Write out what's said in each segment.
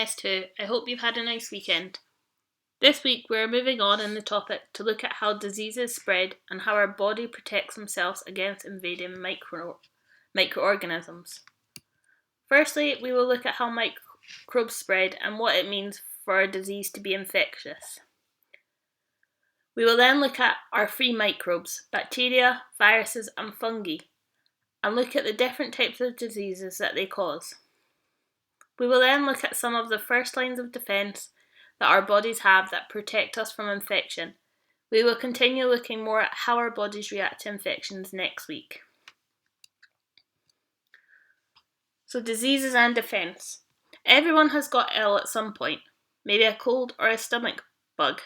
S2. I hope you've had a nice weekend. This week we're moving on in the topic to look at how diseases spread and how our body protects themselves against invading microorganisms. Firstly, we will look at how microbes spread and what it means for a disease to be infectious. We will then look at our free microbes, bacteria, viruses and fungi, and look at the different types of diseases that they cause. We will then look at some of the first lines of defence that our bodies have that protect us from infection. We will continue looking more at how our bodies react to infections next week. So, diseases and defence. Everyone has got ill at some point, maybe a cold or a stomach bug.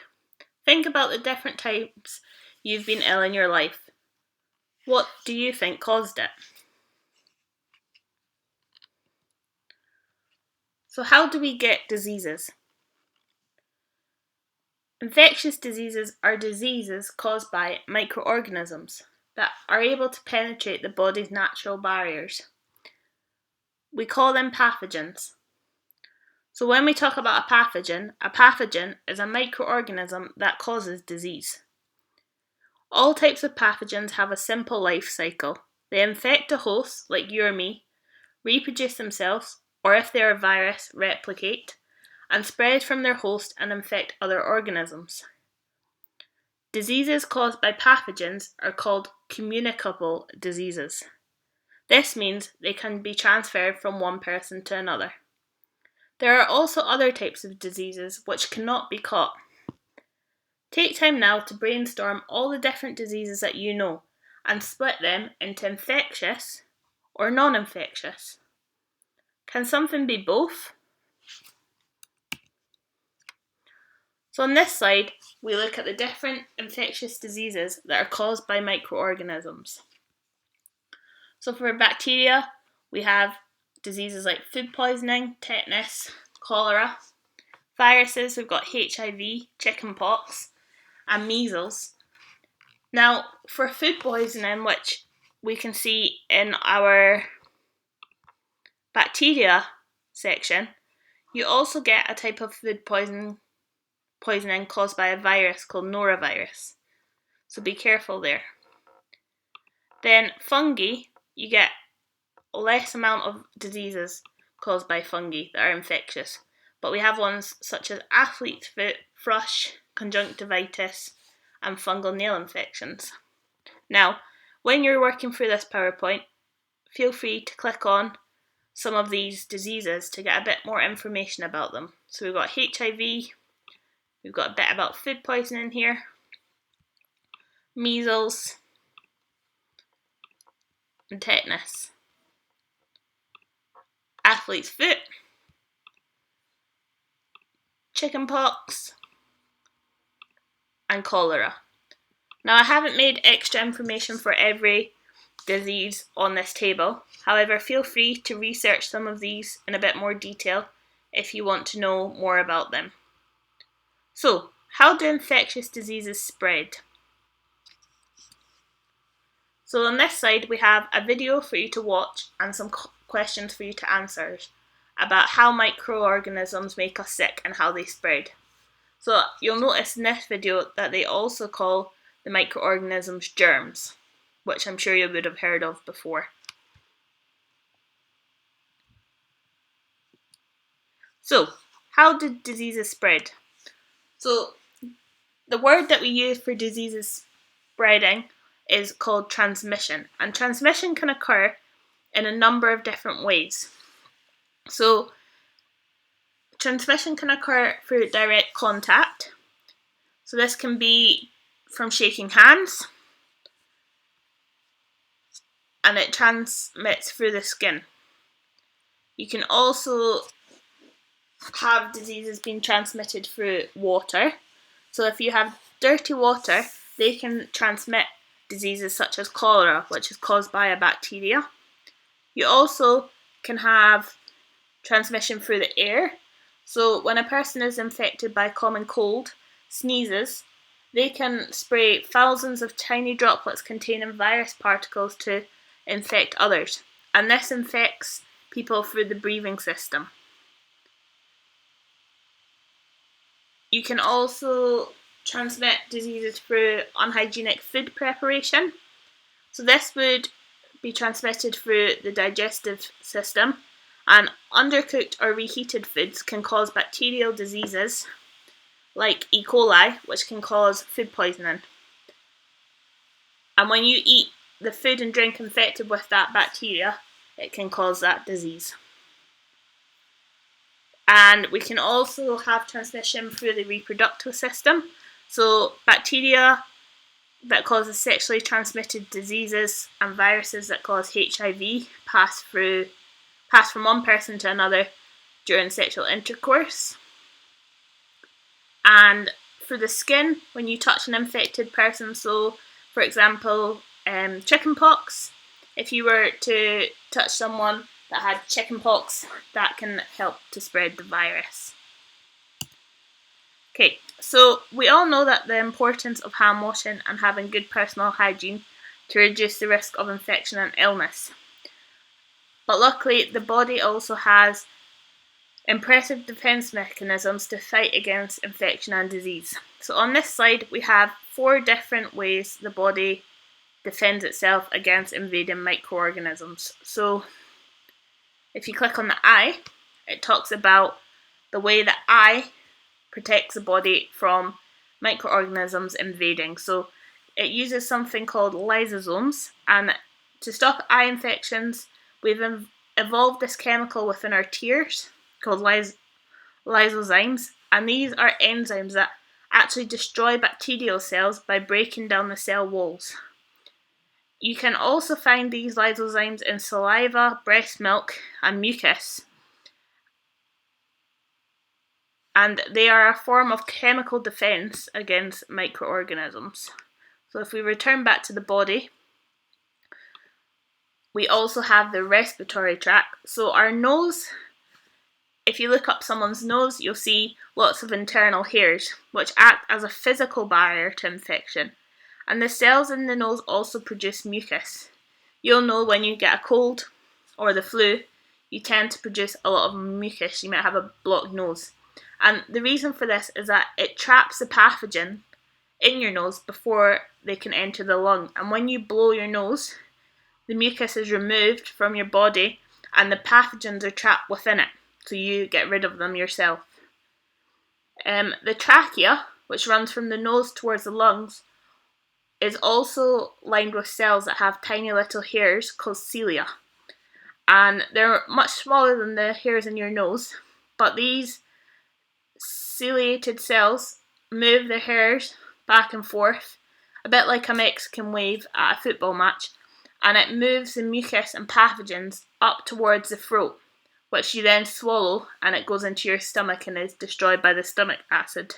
Think about the different times you've been ill in your life. What do you think caused it? So how do we get diseases? Infectious diseases are diseases caused by microorganisms that are able to penetrate the body's natural barriers. We call them pathogens. So when we talk about a pathogen is a microorganism that causes disease. All types of pathogens have a simple life cycle. They infect a host, like you or me, reproduce themselves, or if they're a virus, replicate, and spread from their host and infect other organisms. Diseases caused by pathogens are called communicable diseases. This means they can be transferred from one person to another. There are also other types of diseases which cannot be caught. Take time now to brainstorm all the different diseases that you know and split them into infectious or non-infectious. Can something be both? So on this slide, we look at the different infectious diseases that are caused by microorganisms. So for bacteria, we have diseases like food poisoning, tetanus, cholera. Viruses, we've got HIV, chickenpox, and measles. Now, for food poisoning, which we can see in our bacteria section, you also get a type of food poisoning caused by a virus called norovirus. So be careful there. Then fungi, you get less amount of diseases caused by fungi that are infectious. But we have ones such as athlete's foot, thrush, conjunctivitis, and fungal nail infections. Now, when you're working through this PowerPoint, feel free to click on some of these diseases to get a bit more information about them. So we've got HIV, we've got a bit about food poisoning here, measles, and tetanus, athlete's foot, chickenpox, and cholera. Now, I haven't made extra information for every disease on this table. However, feel free to research some of these in a bit more detail if you want to know more about them. So, how do infectious diseases spread? So on this slide we have a video for you to watch and some questions for you to answer about how microorganisms make us sick and how they spread. So you'll notice in this video that they also call the microorganisms germs, which I'm sure you would have heard of before. So, how do diseases spread? So, the word that we use for diseases spreading is called transmission, and transmission can occur in a number of different ways. So, transmission can occur through direct contact. So this can be from shaking hands, and it transmits through the skin. You can also have diseases being transmitted through water. So if you have dirty water, they can transmit diseases such as cholera, which is caused by a bacteria. You also can have transmission through the air. So when a person is infected by common cold, sneezes, they can spray thousands of tiny droplets containing virus particles to infect others. And this infects people through the breathing system. You can also transmit diseases through unhygienic food preparation. So this would be transmitted through the digestive system, and undercooked or reheated foods can cause bacterial diseases like E. coli, which can cause food poisoning. And when you eat the food and drink infected with that bacteria, it can cause that disease. And we can also have transmission through the reproductive system. So bacteria that causes sexually transmitted diseases and viruses that cause HIV pass from one person to another during sexual intercourse. And through the skin, when you touch an infected person, so for example, chickenpox, if you were to touch someone that had chickenpox, that can help to spread the virus. Okay, so we all know that the importance of hand washing and having good personal hygiene to reduce the risk of infection and illness. But luckily, the body also has impressive defence mechanisms to fight against infection and disease. So on this slide, we have 4 different ways the body defends itself against invading microorganisms. So if you click on the eye, it talks about the way the eye protects the body from microorganisms invading. So it uses something called lysosomes, and to stop eye infections, we've evolved this chemical within our tears called lysozymes, and these are enzymes that actually destroy bacterial cells by breaking down the cell walls. You can also find these lysozymes in saliva, breast milk, and mucus. And they are a form of chemical defense against microorganisms. So if we return back to the body, we also have the respiratory tract. So our nose, if you look up someone's nose, you'll see lots of internal hairs, which act as a physical barrier to infection. And the cells in the nose also produce mucus. You'll know when you get a cold or the flu, you tend to produce a lot of mucus. You might have a blocked nose. And the reason for this is that it traps the pathogen in your nose before they can enter the lung. And when you blow your nose, the mucus is removed from your body and the pathogens are trapped within it. So you get rid of them yourself. The trachea, which runs from the nose towards the lungs, is also lined with cells that have tiny little hairs called cilia. And they're much smaller than the hairs in your nose, but these ciliated cells move their hairs back and forth, a bit like a Mexican wave at a football match, and it moves the mucus and pathogens up towards the throat, which you then swallow, and it goes into your stomach and is destroyed by the stomach acid.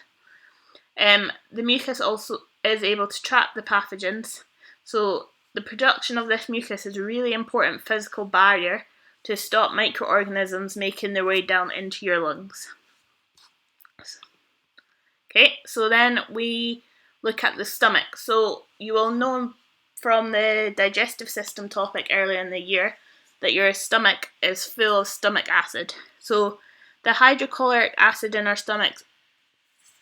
The mucus also is able to trap the pathogens, so the production of this mucus is a really important physical barrier to stop microorganisms making their way down into your lungs. Okay, so then we look at the stomach. So you will know from the digestive system topic earlier in the year that your stomach is full of stomach acid. So the hydrochloric acid in our stomach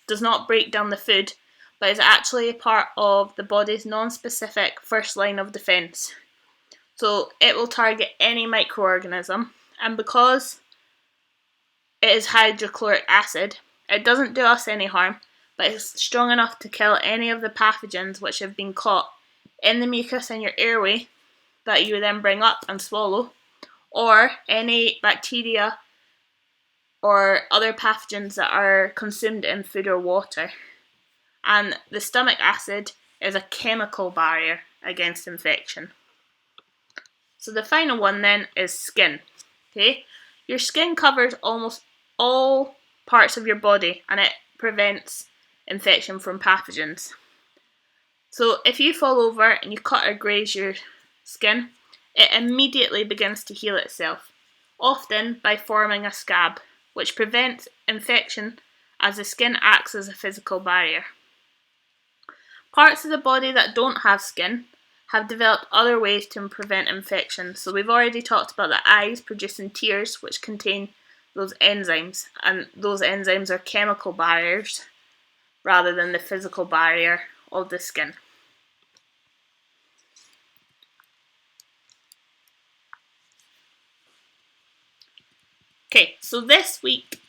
does not break down the food, but is actually a part of the body's non-specific first line of defence. So it will target any microorganism, and because it is hydrochloric acid, it doesn't do us any harm, but it's strong enough to kill any of the pathogens which have been caught in the mucus in your airway that you then bring up and swallow, or any bacteria or other pathogens that are consumed in food or water. And the stomach acid is a chemical barrier against infection. So the final one then is skin. Okay, your skin covers almost all parts of your body and it prevents infection from pathogens. So if you fall over and you cut or graze your skin, it immediately begins to heal itself, often by forming a scab, which prevents infection as the skin acts as a physical barrier. Parts of the body that don't have skin have developed other ways to prevent infection. So we've already talked about the eyes producing tears, which contain those enzymes, and those enzymes are chemical barriers rather than the physical barrier of the skin. Okay, so this week,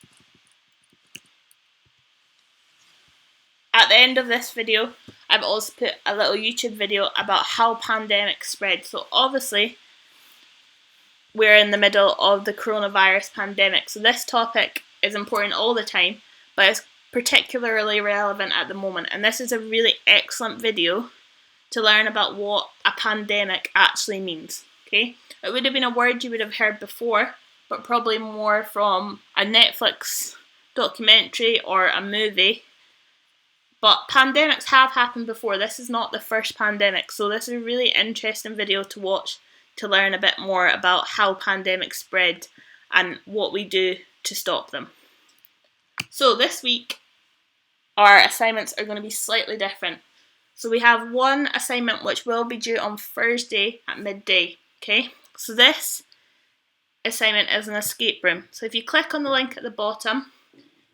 at the end of this video, I've also put a little YouTube video about how pandemics spread. So obviously, we're in the middle of the coronavirus pandemic, so this topic is important all the time, but it's particularly relevant at the moment. And this is a really excellent video to learn about what a pandemic actually means. Okay, it would have been a word you would have heard before, but probably more from a Netflix documentary or a movie. But pandemics have happened before. This is not the first pandemic, so this is a really interesting video to watch to learn a bit more about how pandemics spread and what we do to stop them. So this week, our assignments are going to be slightly different. So we have one assignment which will be due on Thursday at midday. Okay, so this assignment is an escape room. So if you click on the link at the bottom,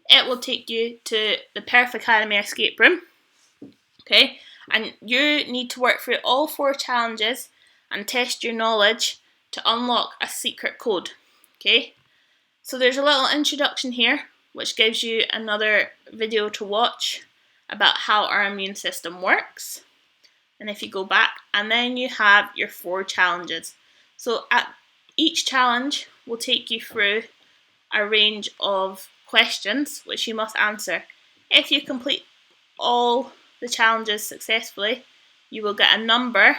it will take you to the Perth Academy escape room. Okay, and you need to work through all 4 challenges and test your knowledge to unlock a secret code. Okay, so there's a little introduction here which gives you another video to watch about how our immune system works. And if you go back, and then you have your 4 challenges. So at each challenge will take you through a range of questions which you must answer. If you complete all the challenges successfully, you will get a number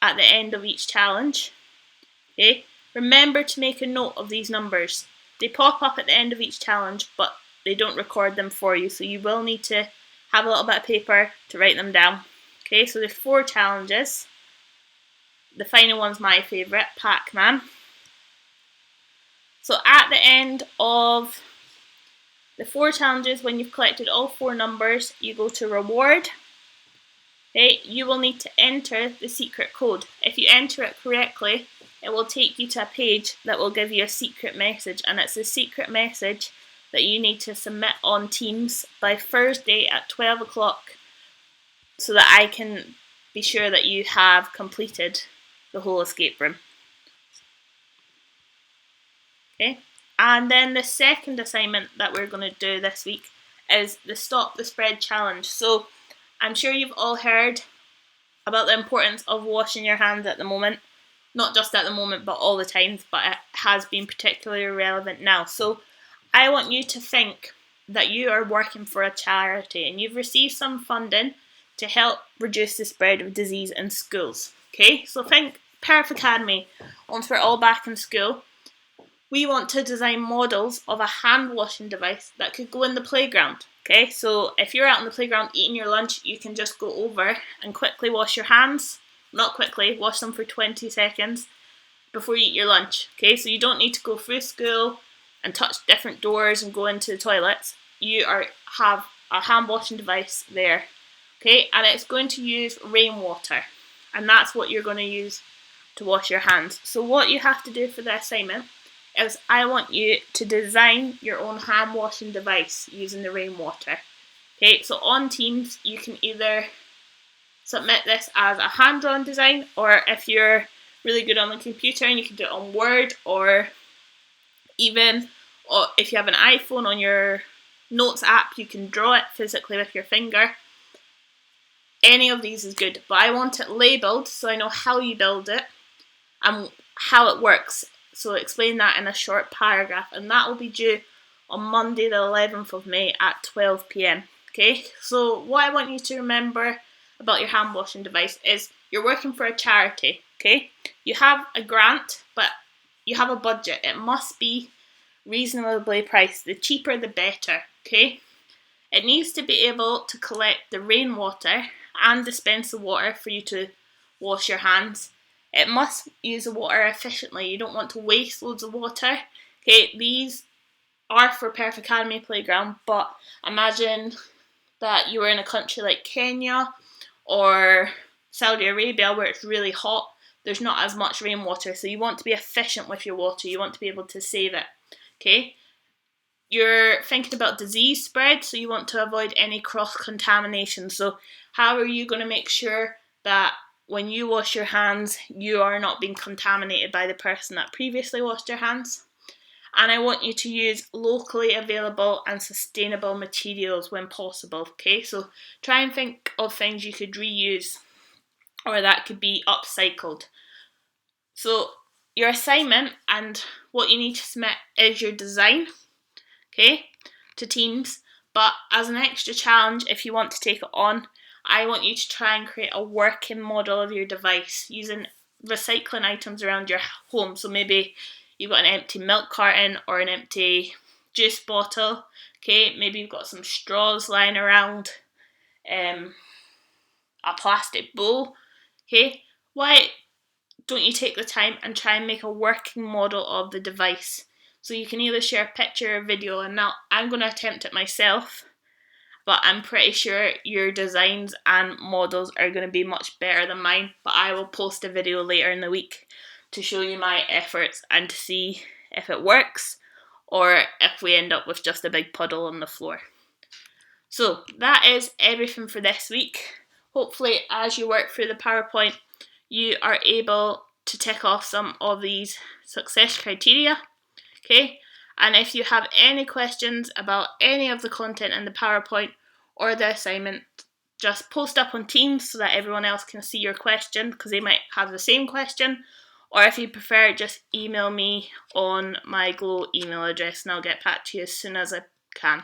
at the end of each challenge. Okay, remember to make a note of these numbers. They pop up at the end of each challenge, but they don't record them for you, so you will need to have a little bit of paper to write them down. Okay, so there's 4 challenges. The final one's my favourite, Pac-Man. So at the end of the 4 challenges, when you've collected all 4 numbers, you go to reward. Okay, you will need to enter the secret code. If you enter it correctly, it will take you to a page that will give you a secret message, and it's a secret message that you need to submit on Teams by Thursday at 12 o'clock so that I can be sure that you have completed the whole escape room. Okay, and then the second assignment that we're going to do this week is the Stop the Spread Challenge. So I'm sure you've all heard about the importance of washing your hands at the moment. Not just at the moment, but all the times, but it has been particularly relevant now. So I want you to think that you are working for a charity and you've received some funding to help reduce the spread of disease in schools. Okay, so think Perth Academy. Once we're all back in school, we want to design models of a hand washing device that could go in the playground. Okay, so if you're out on the playground eating your lunch, you can just go over and quickly wash your hands. Not quickly, wash them for 20 seconds before you eat your lunch. Okay, so you don't need to go through school and touch different doors and go into the toilets. You have a hand washing device there. Okay, and it's going to use rainwater, and that's what you're going to use to wash your hands. So what you have to do for the assignment is I want you to design your own hand washing device using the rainwater. Okay, so on Teams you can either submit this as a hand-drawn design, or if you're really good on the computer and you can do it on Word, or even if you have an iPhone on your Notes app, you can draw it physically with your finger. Any of these is good, but I want it labelled so I know how you build it and how it works. So explain that in a short paragraph, and that will be due on Monday the 11th of May at 12 p.m. Okay, so what I want you to remember about your hand washing device is you're working for a charity. Okay, you have a grant, but you have a budget. It must be reasonably priced. The cheaper the better. Okay, it needs to be able to collect the rainwater and dispense the water for you to wash your hands. It must use the water efficiently. You don't want to waste loads of water. Okay, these are for Perth Academy Playground, but imagine that you were in a country like Kenya or Saudi Arabia where it's really hot. There's not as much rainwater, so you want to be efficient with your water. You want to be able to save it. Okay, you're thinking about disease spread, so you want to avoid any cross-contamination. So how are you going to make sure that when you wash your hands, you are not being contaminated by the person that previously washed their hands? And I want you to use locally available and sustainable materials when possible, okay? So try and think of things you could reuse or that could be upcycled. So your assignment and what you need to submit is your design, okay, to teams. But as an extra challenge, if you want to take it on, I want you to try and create a working model of your device using recycling items around your home. So maybe you've got an empty milk carton or an empty juice bottle, okay, maybe you've got some straws lying around, a plastic bowl, okay. Why don't you take the time and try and make a working model of the device? So you can either share a picture or video, and now I'm going to attempt it myself, but I'm pretty sure your designs and models are going to be much better than mine. But I will post a video later in the week to show you my efforts and to see if it works or if we end up with just a big puddle on the floor. So that is everything for this week. Hopefully, as you work through the PowerPoint, you are able to tick off some of these success criteria, okay? And if you have any questions about any of the content in the PowerPoint or the assignment, just post up on Teams so that everyone else can see your question, because they might have the same question. Or if you prefer, just email me on my Glow email address and I'll get back to you as soon as I can.